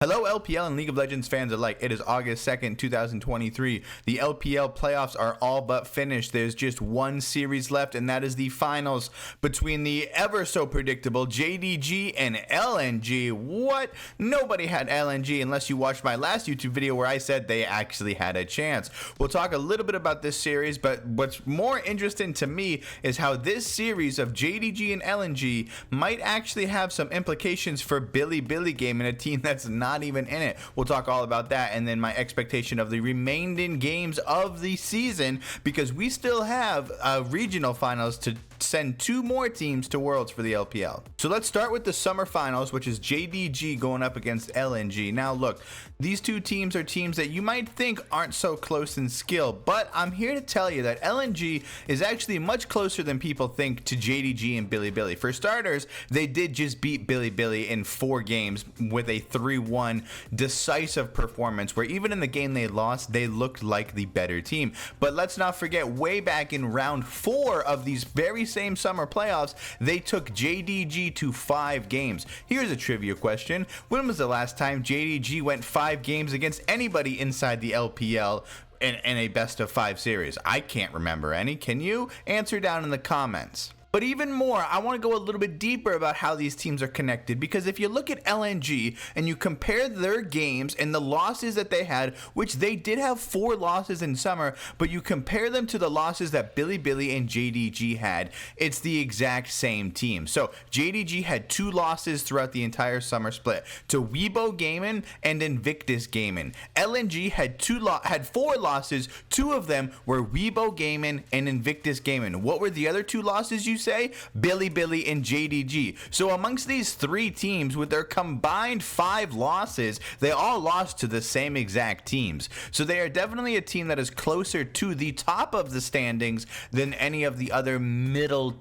Hello LPL and League of Legends fans alike. It is August 2nd, 2023. The LPL playoffs are all but finished. There's just one series left, and that is the finals between the ever so predictable JDG and LNG. What? Nobody had LNG unless you watched my last YouTube video where I said they actually had a chance. We'll talk a little bit about this series, but what's more interesting to me is how this series of JDG and LNG might actually have some implications for BLG Gaming, a team that's not even in it. We'll talk all about that, and then my expectation of the remaining games of the season, because we still have regional finals to send two more teams to Worlds for the LPL. So let's start with the summer finals, which is JDG going up against LNG. Now look, these two teams are teams that you might think aren't so close in skill, but I'm here to tell you that LNG is actually much closer than people think to JDG and BLG. For starters, they did just beat BLG in 4 games with a 3-1 decisive performance, where even in the game they lost, they looked like the better team. But let's not forget, way back in round 4 of these very same summer playoffs, they took JDG to 5 games. Here's a trivia question. When was the last time JDG went 5 games against anybody inside the LPL in a best of 5 series? I can't remember any. Can you? Answer down in the comments. But even more, I want to go a little bit deeper about how these teams are connected, because if you look at LNG and you compare their games and the losses that they had, which they did have 4 losses in summer, but you compare them to the losses that BLG and JDG had, it's the exact same team. So JDG had 2 losses throughout the entire summer split to Weibo Gaming and Invictus Gaming. LNG had 4 losses. 2 of them were Weibo Gaming and Invictus Gaming. What were the other 2 losses you say? BLG and JDG. So amongst these 3 teams, with their combined 5 losses, they all lost to the same exact teams. So they are definitely a team that is closer to the top of the standings than any of the other middle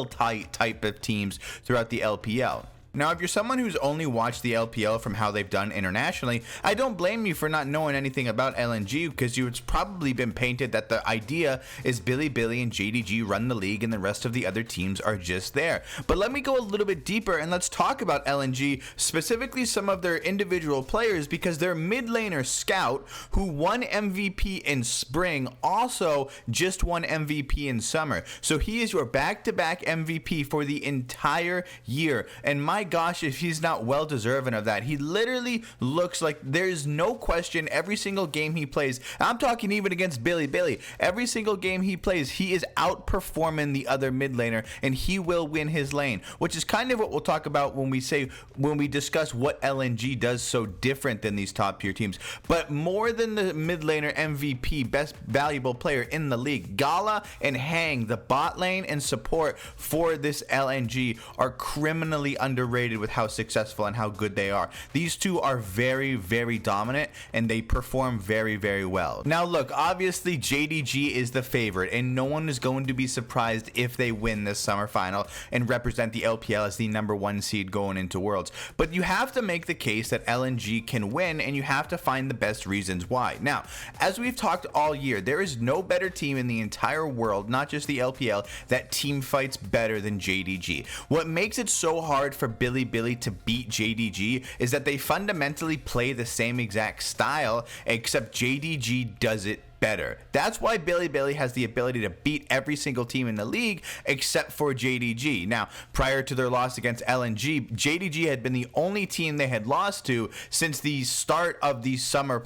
type of teams throughout the LPL. Now, if you're someone who's only watched the LPL from how they've done internationally, I don't blame you for not knowing anything about LNG, because it's probably been painted that the idea is BLG and JDG run the league and the rest of the other teams are just there. But let me go a little bit deeper and let's talk about LNG, specifically some of their individual players, because their mid laner Scout, who won MVP in spring, also just won MVP in summer. So he is your back-to-back MVP for the entire year. And my gosh, if he's not well deserving of that. He literally looks like there's no question every single game he plays. I'm talking even against BLG. Every single game he plays, he is outperforming the other mid laner, and he will win his lane, which is kind of what we'll talk about when we discuss what LNG does so different than these top tier teams. But more than the mid laner MVP, best valuable player in the league, Gala and Hang, the bot lane and support for this LNG, are criminally underrated with how successful and how good they are. These two are very, very dominant, and they perform very, very well. Now look, obviously JDG is the favorite, and no one is going to be surprised if they win this summer final and represent the LPL as the #1 seed going into Worlds. But you have to make the case that LNG can win, and you have to find the best reasons why. Now, as we've talked all year, there is no better team in the entire world, not just the LPL, that team fights better than JDG. What makes it so hard for BLG to beat JDG is that they fundamentally play the same exact style, except JDG does it better. That's why BLG has the ability to beat every single team in the league except for JDG. Now, prior to their loss against LNG, JDG had been the only team they had lost to since the start of the spring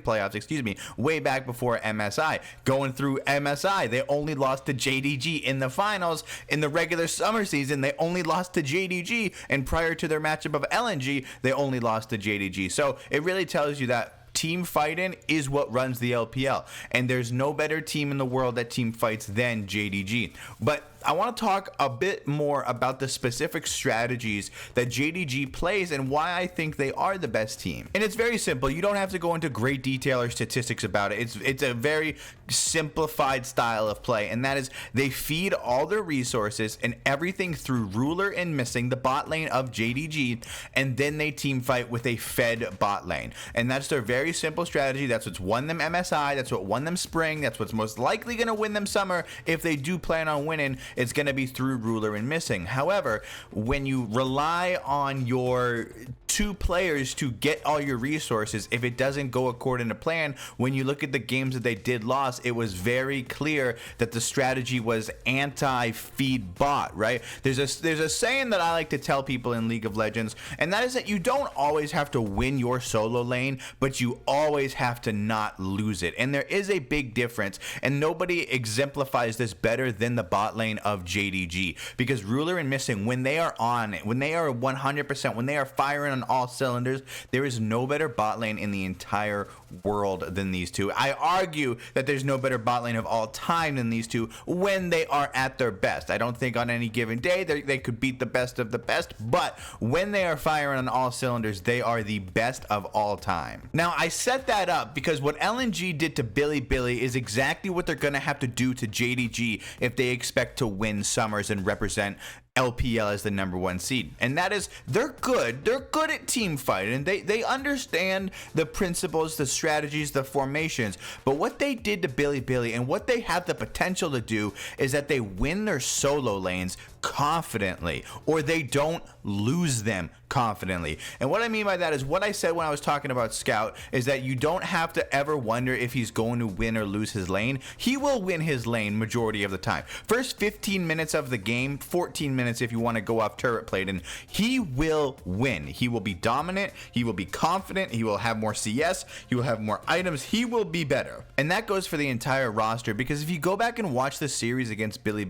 playoffs, way back before MSI. Going through MSI, they only lost to JDG in the finals. In the regular summer season, they only lost to JDG, and prior to their matchup of LNG, they only lost to JDG. So it really tells you that team fighting is what runs the LPL, and there's no better team in the world that team fights than JDG. But I want to talk a bit more about the specific strategies that JDG plays and why I think they are the best team. And it's very simple. You don't have to go into great detail or statistics about it. It's a very simplified style of play, and that is they feed all their resources and everything through Ruler and Missing, the bot lane of JDG, and then they team fight with a fed bot lane. And that's their very very simple strategy. That's what's won them MSI. That's what won them Spring. That's what's most likely going to win them Summer. If they do plan on winning, it's going to be through ruler and missing. However, when you rely on your two players to get all your resources, if it doesn't go according to plan, when you look at the games that they did lose, it was very clear that the strategy was anti-feed bot, right? There's a saying that I like to tell people in League of Legends, and that is that you don't always have to win your solo lane, but you always have to not lose it. And there is a big difference, and nobody exemplifies this better than the bot lane of JDG, because ruler and missing, when they are on it, when they are 100%, when they are firing on all cylinders, there is no better bot lane in the entire world than these two. I argue that there's no better bot lane of all time than these two when they are at their best. I don't think on any given day they could beat the best of the best, but when they are firing on all cylinders, they are the best of all time. Now, I set that up because what LNG did to Billy is exactly what they're going to have to do to JDG if they expect to win Summers and represent LPL as the #1 seed. And that is, they're good at team fighting, and they understand the principles, the strategies, the formations. But what they did to Billy and what they have the potential to do is that they win their solo lanes confidently, or they don't lose them confidently. And what I mean by that is what I said when I was talking about Scout, is that you don't have to ever wonder if he's going to win or lose his lane. He will win his lane majority of the time. First 15 minutes of the game, 14 minutes if you want to go off turret plate, and he will win. He will be dominant, he will be confident, he will have more CS, he will have more items, he will be better. And that goes for the entire roster, because if you go back and watch the series against Billy,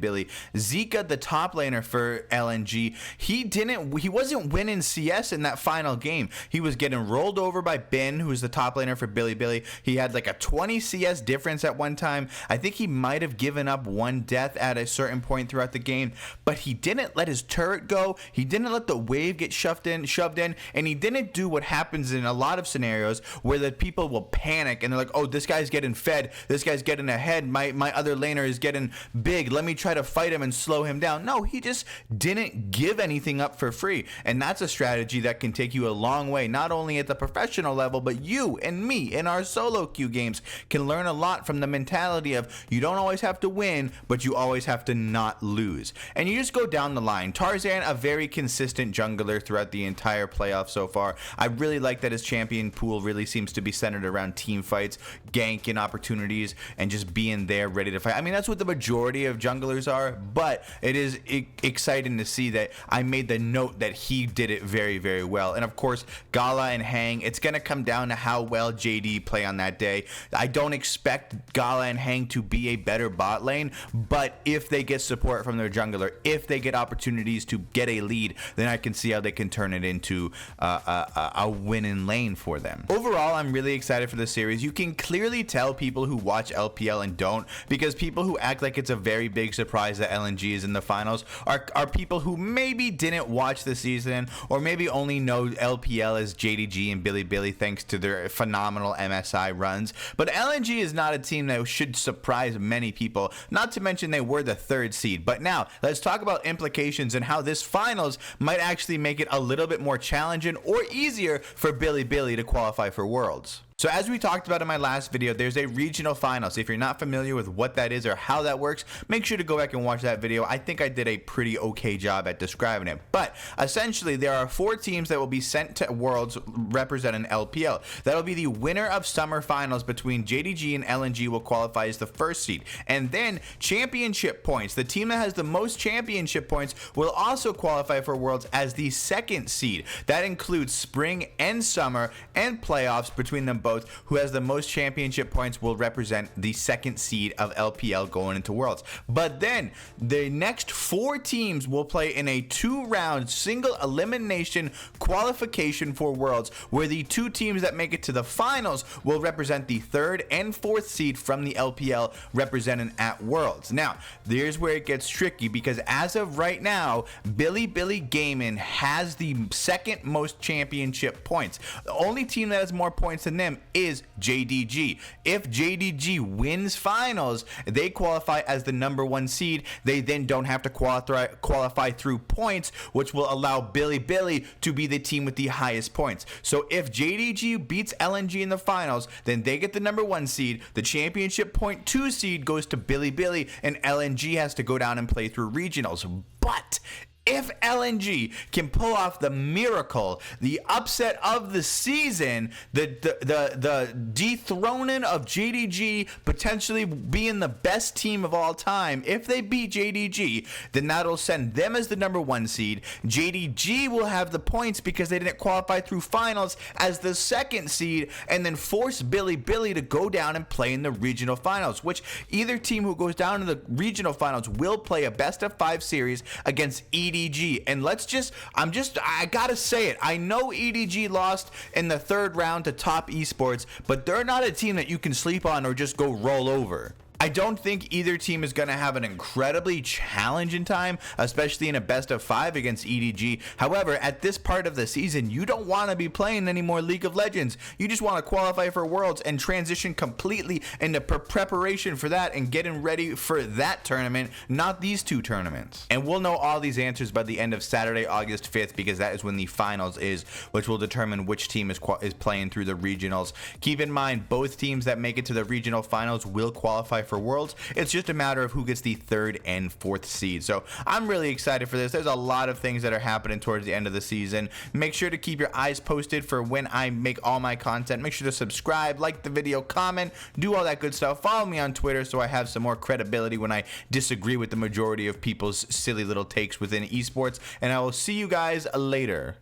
Zika, the top laner for LNG, he wasn't winning CS in that final game. He was getting rolled over by Ben, who's the top laner for Billy. He had like a 20 CS difference at one time. I think he might have given up one death at a certain point throughout the game, but he didn't let his turret go. He didn't let the wave get shoved in, and he didn't do what happens in a lot of scenarios where the people will panic and they're like, oh, this guy's getting fed, this guy's getting ahead, my other laner is getting big, let me try to fight him and slow him down. No, he just didn't give anything up for free. And that's a strategy that can take you a long way, not only at the professional level, but you and me in our solo queue games can learn a lot from the mentality of you don't always have to win, but you always have to not lose. And you just go down the line. Tarzan, a very consistent jungler throughout the entire playoff so far. I really like that his champion pool really seems to be centered around team fights, ganking opportunities, and just being there ready to fight. I mean, that's what the majority of junglers are, but it is exciting to see that I made the note that he did it very, very well. And of course, Gala and Hang, it's going to come down to how well JD play on that day. I don't expect Gala and Hang to be a better bot lane, but if they get support from their jungler, if they get opportunities to get a lead, then I can see how they can turn it into a winning lane for them. Overall, I'm really excited for this series. You can clearly tell people who watch LPL and don't, because people who act like it's a very big surprise that LNG is in the finals are people who maybe didn't watch the season, or maybe only know LPL as JDG and Billy thanks to their phenomenal MSI runs. But LNG is not a team that should surprise many people, not to mention they were the 3rd seed. But now let's talk about implications and how this finals might actually make it a little bit more challenging or easier for Billy to qualify for Worlds. So as we talked about in my last video, there's a regional finals. If you're not familiar with what that is or how that works, make sure to go back and watch that video. I think I did a pretty okay job at describing it. But essentially, there are 4 teams that will be sent to Worlds representing LPL. That'll be the winner of summer finals between JDG and LNG will qualify as the 1st seed. And then championship points. The team that has the most championship points will also qualify for Worlds as the 2nd seed. That includes spring and summer and playoffs between them both. Who has the most championship points will represent the 2nd seed of LPL going into Worlds. But then the next 4 teams will play in a 2-round single elimination qualification for Worlds, where the 2 teams that make it to the finals will represent the 3rd and 4th seed from the LPL representing at Worlds. Now, there's where it gets tricky, because as of right now, Billy Gaming has the 2nd most championship points. The only team that has more points than them them is JDG. If JDG wins finals, they qualify as the number 1 seed. They then don't have to qualify through points, which will allow Billy to be the team with the highest points. So if JDG beats LNG in the finals, then they get the number 1 seed. The championship point 2 seed goes to Billy, and LNG has to go down and play through regionals. But if LNG can pull off the miracle, the upset of the season, the dethroning of JDG potentially being the best team of all time, if they beat JDG, then that'll send them as the number 1 seed. JDG will have the points because they didn't qualify through finals as the 2nd seed, and then force Billy to go down and play in the regional finals, which either team who goes down to the regional finals will play a best of 5 series against EDG. And I gotta say it. I know EDG lost in the 3rd round to Top Esports, but they're not a team that you can sleep on or just go roll over. I don't think either team is going to have an incredibly challenging time, especially in a best of 5 against EDG. However, at this part of the season, you don't want to be playing any more League of Legends. You just want to qualify for Worlds and transition completely into preparation for that and getting ready for that tournament, not these 2 tournaments. And we'll know all these answers by the end of Saturday, August 5th, because that is when the finals is, which will determine which team is playing through the regionals. Keep in mind, both teams that make it to the regional finals will qualify for Worlds. It's just a matter of who gets the 3rd and 4th seed. So I'm really excited for this. There's a lot of things that are happening towards the end of the season. Make sure to keep your eyes posted for when I make all my content. Make sure to subscribe, like the video, comment, do all that good stuff. Follow me on Twitter so I have some more credibility when I disagree with the majority of people's silly little takes within esports. And I will see you guys later.